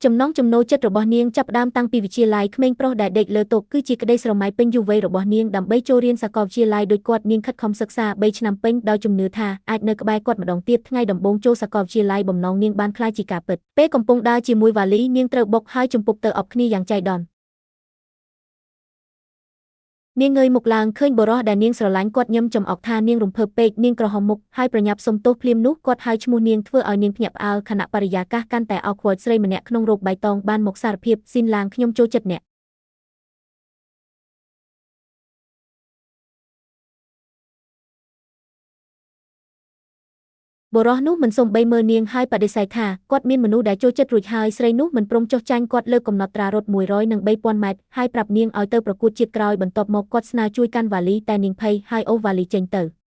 ចំណងចំណូលចិត្តរបស់នាងចាប់ផ្ដើមតាំងពីវិទ្យាល័យក្មេងប្រុសដែលដេកលើតុគឺជាក្តីស្រមៃពេញយុវវ័យរបស់នាងដើម្បីចូលរៀនសាកលវិទ្យាល័យដូចគាត់នាងខិតខំសិក្សា3ឆ្នាំពេញដោយជំនឿថាអាចនៅក្បែរគាត់ម្ដងទៀតថ្ងៃដំបូងចូលសាកលវិទ្យាល័យបំណងនាងបានក្លាយជាការពិតពេលកំពុងដើរជាមួយវ៉ាលីនាងត្រូវបុកហើយជំពប់ទៅអបគ្នាយ៉ាងចៃដន្យនាងងើយមុខឡើងឃើញបុរសដែលនាងស្រឡាញ់គាត់ញឹមចំអកថានាងរំភើបពេកនាងក្រហមមុខហើយប្រញាប់សុំទោសភ្លាមនោះគាត់ហៅឈ្មោះនាងធ្វើឲ្យនាងភ្ញាក់ផ្អើលខណៈបរិយាកាសកាន់តែawkwardស្រីម្នាក់ក្នុងរ៉ូបបៃតងបានមកសារភាពស៊ីនឡាងខ្ញុំចូលចិត្តអ្នកបុរសនោះមិនសូម្បីមើលនាងហើយបដិសេធថាគាត់មានមនុស្សដែលចូលចិត្តរួចហើយស្រីនោះមិនព្រមចុះចាញ់គាត់លើកំណត់ត្រារត់103,000 ម៉ែត្រហើយប្រាប់នាងឲ្យទៅប្រកួតជាតិក្រោយបន្ទាប់មកគាត់ស្នើជួយកាន់វ៉ាលីតែនាងភ័យហើយអូសវ៉ាលីចេញទៅ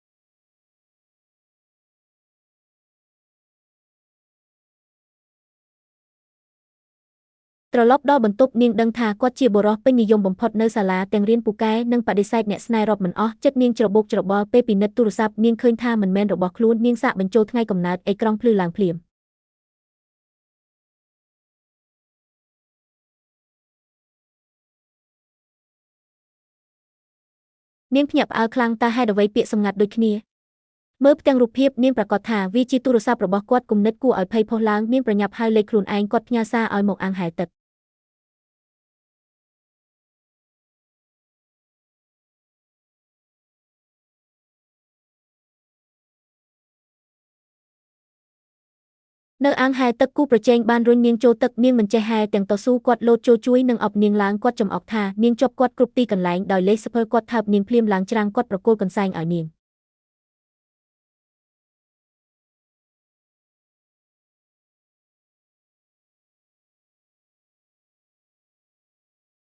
ត្រឡប់ដល់បន្ទប់នាងដឹងថាគាត់ជាបុរសពេញនិយមបំផុតនៅសាលាទាំងរៀនពូកែនិងបដិសេធអ្នកស្នេហ៍រាប់មិនអស់ចិត្តនាងច្របូកច្របល់ពេលពិនិត្យទូរស័ព្ទនាងឃើញថាមិនមែនរបស់ខ្លួននាងសាកបញ្ចូលថ្ងៃកំណើតអេក្រង់ភ្លឺឡើងភ្លាមនាងភ្ញាក់ផ្អើលខ្លាំងតើហេតុអ្វីពាក្យសម្ងាត់ដូចគ្នាមើលផ្ទាំងរូបភាពនាងប្រកាសថាវាជាទូរស័ព្ទរបស់គាត់គំនិតគួរឲ្យភ័យផុសឡើងនាងប្រញាប់ហៅលេខខ្លួនឯងគាត់ផ្ញើសារឲ្យមកអាំងហែលទឹកនៅអាងហែលទឹកគូប្រជែងបានរុញនាងចូលទឹកនាងមិនចេះហែលទាំងតស៊ូគាត់លោតចូលជួយនិងអបនាងឡើងគាត់ចំអកថានាងជាប់គាត់គ្រប់ទីកន្លែងដោយលេសស្ពើគាត់ថើបនាងភ្លាមឡើងច្រាំងគាត់ប្រគល់កន្សែងឲ្យនាង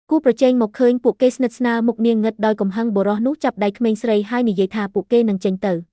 គូប្រជែងមកឃើញពួកគេស្និទ្ធស្នាលមុខនាងងឹតដោយកំហឹងបុរសនោះចាប់ដៃក្មេងស្រីហើយនិយាយថាពួកគេនឹងចេញទៅ